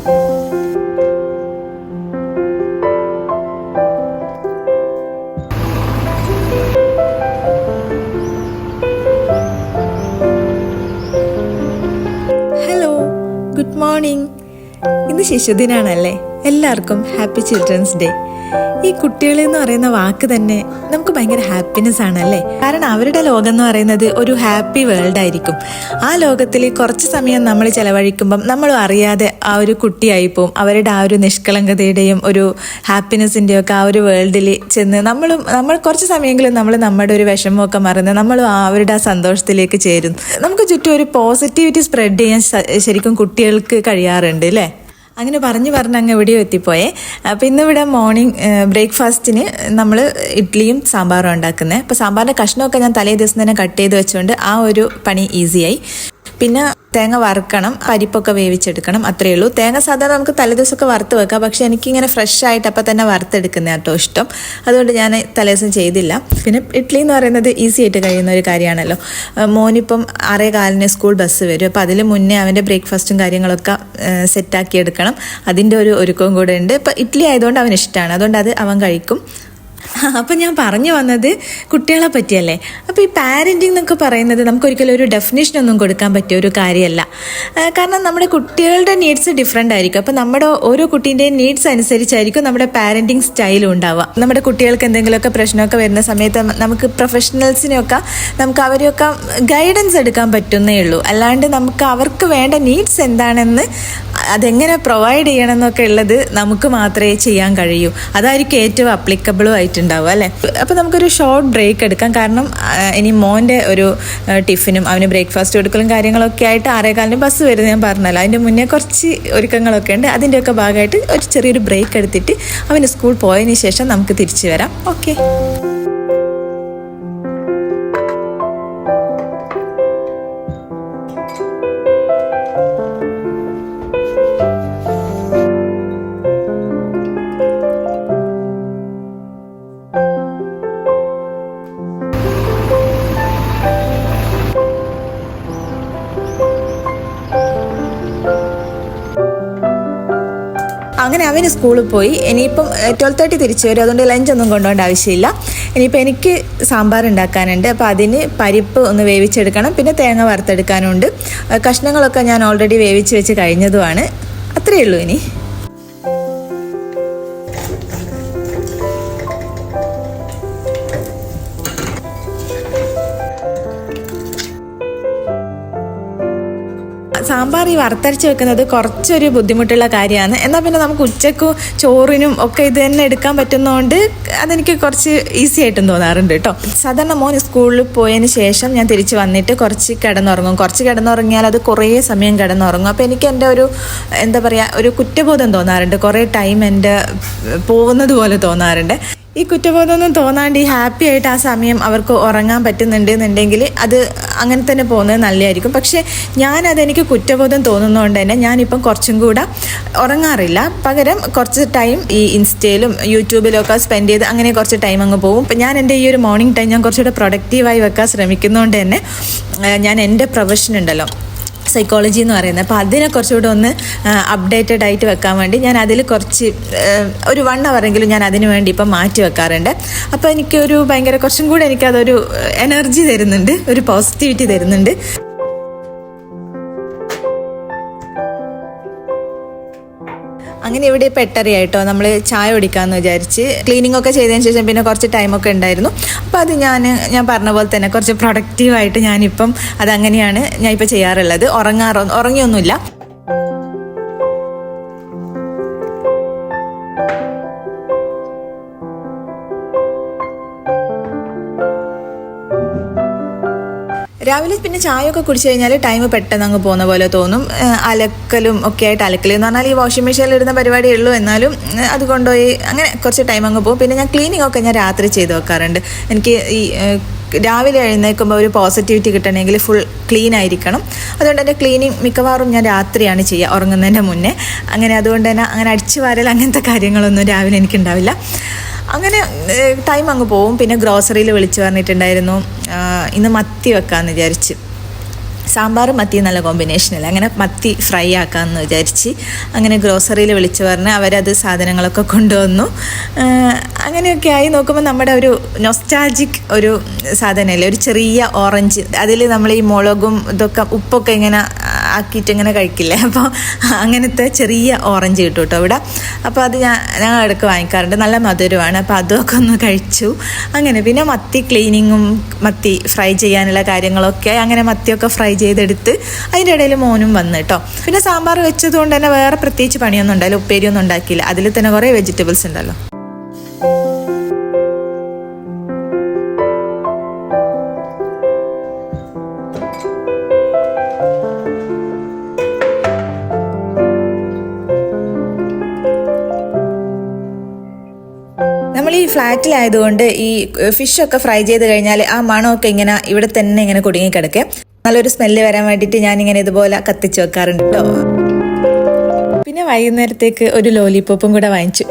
Hello, good morning. ഇന്ന് ശിശുദിനാണല്ലേ. എല്ലാവർക്കും happy children's day. ഈ കുട്ടികൾ എന്ന് പറയുന്ന വാക്ക് തന്നെ നമുക്ക് ഭയങ്കര ഹാപ്പിനെസ് ആണല്ലേ. കാരണം അവരുടെ ലോകം എന്ന് പറയുന്നത് ഒരു ഹാപ്പി വേൾഡ് ആയിരിക്കും. ആ ലോകത്തിൽ കുറച്ച് സമയം നമ്മൾ ചെലവഴിക്കുമ്പം നമ്മൾ അറിയാതെ ആ ഒരു കുട്ടിയായിപ്പോവും. അവരുടെ ആ ഒരു നിഷ്കളങ്കതയുടെയും ഒരു ഹാപ്പിനെസ്സിൻ്റെയും ഒക്കെ ആ ഒരു വേൾഡിൽ ചെന്ന് നമ്മൾ കുറച്ച് സമയമെങ്കിലും നമ്മുടെ ഒരു വിഷമമൊക്കെ മറന്ന് നമ്മൾ അവരുടെ ആ സന്തോഷത്തിലേക്ക് ചേരും. നമുക്ക് ചുറ്റും ഒരു പോസിറ്റിവിറ്റി സ്പ്രെഡ് ചെയ്യാൻ ശരിക്കും കുട്ടികൾക്ക് കഴിയാറുണ്ട് അല്ലേ. അങ്ങനെ പറഞ്ഞ് അങ്ങ് എവിടെയോ എത്തിപ്പോയേ. അപ്പോൾ ഇന്നിവിടെ മോർണിംഗ് ബ്രേക്ക്ഫാസ്റ്റിന് നമ്മൾ ഇഡ്ഡലിയും സാമ്പാറും ഉണ്ടാക്കുന്നത്. അപ്പോൾ സാമ്പാറിൻ്റെ കഷ്ണമൊക്കെ ഞാൻ തലേ ദിവസം തന്നെ കട്ട് ചെയ്ത് വെച്ചുകൊണ്ട് ആ ഒരു പണി ഈസിയായി. പിന്നെ തേങ്ങ വറുക്കണം, പരിപ്പൊക്കെ വേവിച്ചെടുക്കണം, അത്രയേ ഉള്ളൂ. തേങ്ങ സാധാരണ നമുക്ക് തലേദിവസമൊക്കെ വറുത്ത് വെക്കാം, പക്ഷേ എനിക്കിങ്ങനെ ഫ്രഷ് ആയിട്ട് അപ്പം തന്നെ വറുത്തെടുക്കുന്ന കേട്ടോ ഇഷ്ടം. അതുകൊണ്ട് ഞാൻ തലേദിവസം ചെയ്തില്ല. പിന്നെ ഇഡ്ഡലി എന്ന് പറയുന്നത് ഈസി ആയിട്ട് കഴിയുന്ന ഒരു കാര്യമാണല്ലോ. മോനിപ്പം 6:15 സ്കൂൾ ബസ് വരും. അപ്പോൾ അതിൽ മുന്നേ അവൻ്റെ ബ്രേക്ക്ഫാസ്റ്റും കാര്യങ്ങളൊക്കെ സെറ്റാക്കി എടുക്കണം. അതിൻ്റെ ഒരു ഒരുക്കവും കൂടെ ഉണ്ട്. ഇപ്പം ഇഡ്ഡലി ആയതുകൊണ്ട് അവന് ഇഷ്ടമാണ്, അതുകൊണ്ട് അത് അവൻ കഴിക്കും. അപ്പം ഞാൻ പറഞ്ഞു വന്നത് കുട്ടികളെ പറ്റിയല്ലേ. അപ്പോൾ ഈ പാരൻറ്റിങ് എന്നൊക്കെ പറയുന്നത് നമുക്കൊരിക്കലും ഒരു ഡെഫിനേഷനൊന്നും കൊടുക്കാൻ പറ്റിയ ഒരു കാര്യമല്ല. കാരണം നമ്മുടെ കുട്ടികളുടെ നീഡ്സ് ഡിഫറെൻ്റ് ആയിരിക്കും. അപ്പോൾ നമ്മുടെ ഓരോ കുട്ടീൻ്റെയും നീഡ്സ് അനുസരിച്ചായിരിക്കും നമ്മുടെ പാരൻറ്റിങ് സ്റ്റൈലും ഉണ്ടാവുക. നമ്മുടെ കുട്ടികൾക്ക് എന്തെങ്കിലുമൊക്കെ പ്രശ്നമൊക്കെ വരുന്ന സമയത്ത് നമുക്ക് പ്രൊഫഷണൽസിനെയൊക്കെ നമുക്ക് അവരെയൊക്കെ ഗൈഡൻസ് എടുക്കാൻ പറ്റുന്നേ ഉള്ളൂ. അല്ലാണ്ട് നമുക്ക് അവർക്ക് വേണ്ട നീഡ്സ് എന്താണെന്ന് അതെങ്ങനെ പ്രൊവൈഡ് ചെയ്യണം എന്നൊക്കെ ഉള്ളത് നമുക്ക് മാത്രമേ ചെയ്യാൻ കഴിയൂ. അതായിരിക്കും ഏറ്റവും അപ്ലിക്കബിളും ആയിട്ടുണ്ടാവുക അല്ലേ. അപ്പോൾ നമുക്കൊരു ഷോർട്ട് ബ്രേക്ക് എടുക്കാം. കാരണം ഇനി മോൻ്റെ ഒരു ടിഫിനും അവന് ബ്രേക്ക്ഫാസ്റ്റ് കൊടുക്കലും കാര്യങ്ങളൊക്കെ ആയിട്ട് 6:15 ബസ് വരുന്നത് ഞാൻ പറഞ്ഞല്ലോ. അതിൻ്റെ മുന്നേ കുറച്ച് ഒരുക്കങ്ങളൊക്കെ ഉണ്ട്. അതിൻ്റെയൊക്കെ ഭാഗമായിട്ട് ഒരു ചെറിയൊരു ബ്രേക്ക് എടുത്തിട്ട് അവന് സ്കൂൾ പോയതിന് ശേഷം നമുക്ക് തിരിച്ചു വരാം. ഓക്കെ. അങ്ങനെ അവന് സ്കൂളിൽ പോയി. ഇനിയിപ്പം 12:30 തിരിച്ചു വരും. അതുകൊണ്ട് ലഞ്ചൊന്നും കൊണ്ടുപോകേണ്ട ആവശ്യമില്ല. ഇനിയിപ്പോൾ എനിക്ക് സാമ്പാർ ഉണ്ടാക്കാനുണ്ട്. അപ്പോൾ അതിന് പരിപ്പ് ഒന്ന് വേവിച്ചെടുക്കണം. പിന്നെ തേങ്ങ വറുത്തെടുക്കാനുണ്ട്. കഷ്ണങ്ങളൊക്കെ ഞാൻ ഓൾറെഡി വേവിച്ച് വെച്ച് കഴിഞ്ഞതുമാണ്. അത്രയേ ഉള്ളൂ. ഇനി സാമ്പാർ ഈ വറുത്തരച്ച് വെക്കുന്നത് കുറച്ചൊരു ബുദ്ധിമുട്ടുള്ള കാര്യമാണ്. എന്നാൽ പിന്നെ നമുക്ക് ഉച്ചക്കും ചോറിനും ഒക്കെ ഇത് തന്നെ എടുക്കാൻ പറ്റുന്നതുകൊണ്ട് അതെനിക്ക് കുറച്ച് ഈസി ആയിട്ടും തോന്നാറുണ്ട് കേട്ടോ. സാധാരണ മോൻ സ്കൂളിൽ പോയതിന് ശേഷം ഞാൻ തിരിച്ച് വന്നിട്ട് കുറച്ച് കിടന്നുറങ്ങിയാൽ അത് കുറേ സമയം കിടന്നുറങ്ങും. അപ്പോൾ എനിക്ക് എൻ്റെ ഒരു എന്താ പറയുക ഒരു കുറ്റബോധം തോന്നാറുണ്ട്. കുറേ ടൈം എൻ്റെ പോകുന്നത് പോലെ തോന്നാറുണ്ട്. ഈ കുറ്റബോധമൊന്നും തോന്നാണ്ട് ഈ ഹാപ്പി ആയിട്ട് ആ സമയം അവർക്ക് ഉറങ്ങാൻ പറ്റുന്നുണ്ടെന്നുണ്ടെങ്കിൽ അത് അങ്ങനെ തന്നെ പോകുന്നത് നല്ലതായിരിക്കും. പക്ഷേ ഞാനതെനിക്ക് കുറ്റബോധം തോന്നുന്നതുകൊണ്ട് തന്നെ ഞാനിപ്പം കുറച്ചും കൂടെ ഉറങ്ങാറില്ല. പകരം കുറച്ച് ടൈം ഈ ഇൻസ്റ്റയിലും യൂട്യൂബിലും ഒക്കെ സ്പെൻഡ് ചെയ്ത് അങ്ങനെ കുറച്ച് ടൈം അങ്ങ് പോകും. ഇപ്പം ഞാൻ എൻ്റെ ഈ ഒരു മോർണിംഗ് ടൈം ഞാൻ കുറച്ചുകൂടെ പ്രൊഡക്റ്റീവായി വെക്കാൻ ശ്രമിക്കുന്നതുകൊണ്ട് തന്നെ ഞാൻ എൻ്റെ പ്രൊഫഷൻ ഉണ്ടല്ലോ സൈക്കോളജി എന്ന് പറയുന്നത്, അപ്പോൾ അതിനെ കുറച്ചുകൂടെ ഒന്ന് അപ്ഡേറ്റഡ് ആയിട്ട് വെക്കാൻ വേണ്ടി ഞാൻ അതിൽ കുറച്ച് ഒരു 1 hour ഞാൻ അതിന് വേണ്ടി ഇപ്പം മാറ്റി വെക്കാറുണ്ട്. അപ്പോൾ എനിക്കൊരു ഭയങ്കര കുറച്ചും കൂടെ എനിക്കതൊരു എനർജി തരുന്നുണ്ട്, ഒരു പോസിറ്റിവിറ്റി തരുന്നുണ്ട്. അങ്ങനെ ഇവിടെ പെട്ടറിയായിട്ടോ നമ്മൾ ചായ കുടിക്കാമെന്ന് വിചാരിച്ച് ക്ലീനിങ് ഒക്കെ ചെയ്തതിന് ശേഷം പിന്നെ കുറച്ച് ടൈമൊക്കെ ഉണ്ടായിരുന്നു. അപ്പോൾ അത് ഞാൻ പറഞ്ഞ പോലെ തന്നെ കുറച്ച് പ്രൊഡക്റ്റീവായിട്ട് ഞാനിപ്പം അതങ്ങനെയാണ് ഞാനിപ്പോൾ ചെയ്യാറുള്ളത്. ഉറങ്ങിയൊന്നുമില്ല. രാവിലെ പിന്നെ ചായയൊക്കെ കുടിച്ചു കഴിഞ്ഞാൽ ടൈം പെട്ടെന്ന് അങ്ങ് പോകുന്ന പോലെ തോന്നും. അലക്കലും ഒക്കെ ആയിട്ട് അലക്കൽ എന്ന് പറഞ്ഞാൽ ഈ വാഷിംഗ് മെഷീനിൽ ഇടുന്ന പരിപാടിയേ ഉള്ളൂ. എന്നാലും അത് കൊണ്ടുപോയി അങ്ങനെ കുറച്ച് ടൈം അങ്ങ് പോകും. പിന്നെ ഞാൻ ക്ലീനിങ് ഒക്കെ ഞാൻ രാത്രി ചെയ്ത് വെക്കാറുണ്ട്. എനിക്ക് ഈ രാവിലെ എഴുന്നേൽക്കുമ്പോൾ ഒരു പോസിറ്റിവിറ്റി കിട്ടണമെങ്കിൽ ഫുൾ ക്ലീൻ ആയിരിക്കണം. അതുകൊണ്ട് തന്നെ ക്ലീനിങ് മിക്കവാറും ഞാൻ രാത്രിയാണ് ചെയ്യുക, ഉറങ്ങുന്നതിൻ്റെ മുന്നേ. അതുകൊണ്ട് തന്നെ അങ്ങനെ അടിച്ചു വാരൽ അങ്ങനത്തെ കാര്യങ്ങളൊന്നും രാവിലെ എനിക്കുണ്ടാവില്ല. അങ്ങനെ ടൈം അങ്ങ് പോവും. പിന്നെ ഗ്രോസറിയിൽ വിളിച്ചു പറഞ്ഞിട്ടുണ്ടായിരുന്നു ഇന്ന് മത്തി വെക്കാമെന്ന് വിചാരിച്ച്. സാമ്പാറും മത്തിയും നല്ല കോമ്പിനേഷൻ അല്ലേ, അങ്ങനെ മത്തി ഫ്രൈ ആക്കാമെന്ന് വിചാരിച്ച് അങ്ങനെ ഗ്രോസറിയിൽ വിളിച്ച് പറഞ്ഞ് അവരത് സാധനങ്ങളൊക്കെ കൊണ്ടുവന്നു. അങ്ങനെയൊക്കെ ആയി നോക്കുമ്പോൾ നമ്മുടെ ഒരു നൊസ്റ്റാൾജിക് ഒരു സാധനമല്ലേ, ഒരു ചെറിയ ഓറഞ്ച്, അതിൽ നമ്മൾ ഈ മുളകും ഇതൊക്കെ ഉപ്പൊക്കെ ഇങ്ങനെ ആക്കിയിട്ട് ഇങ്ങനെ കഴിക്കില്ലേ, അപ്പോൾ അങ്ങനത്തെ ചെറിയ ഓറഞ്ച് കിട്ടും കേട്ടോ ഇവിടെ. അപ്പോൾ അത് ഞങ്ങൾ ഇടയ്ക്ക് വാങ്ങിക്കാറുണ്ട്, നല്ല മധുരമാണ്. അപ്പോൾ അതൊക്കെ ഒന്ന് കഴിച്ചു. അങ്ങനെ പിന്നെ മത്തി ക്ലീനിങ്ങും മത്തി ഫ്രൈ ചെയ്യാനുള്ള കാര്യങ്ങളൊക്കെ, അങ്ങനെ മത്തിയൊക്കെ ഫ്രൈ ചെയ്തെടുത്ത് അതിൻ്റെ ഇടയിൽ മോനും വന്നു കേട്ടോ. പിന്നെ സാമ്പാർ വെച്ചതുകൊണ്ട് തന്നെ വേറെ പ്രത്യേകിച്ച് പണിയൊന്നും ഉണ്ടായില്ല, ഉപ്പേരിയൊന്നും ഉണ്ടാക്കിയില്ല, അതിൽ തന്നെ കുറേ വെജിറ്റബിൾസ് ഉണ്ടല്ലോ. നമ്മൾ ഈ ഫ്ലാറ്റിലായതുകൊണ്ട് ഈ ഫിഷൊക്കെ ഫ്രൈ ചെയ്ത് കഴിഞ്ഞാൽ ആ മണമൊക്കെ ഇങ്ങനെ ഇവിടെ തന്നെ ഇങ്ങനെ കുടുങ്ങിക്കിടക്കെ, നല്ലൊരു സ്മെല്ല് വരാൻ വേണ്ടിയിട്ട് ഞാനിങ്ങനെ ഇതുപോലെ കത്തിച്ച് വെക്കാറുണ്ട് കേട്ടോ. പിന്നെ വൈകുന്നേരത്തേക്ക് ഒരു ലോലിപോപ്പും കൂടെ വാങ്ങിച്ചു.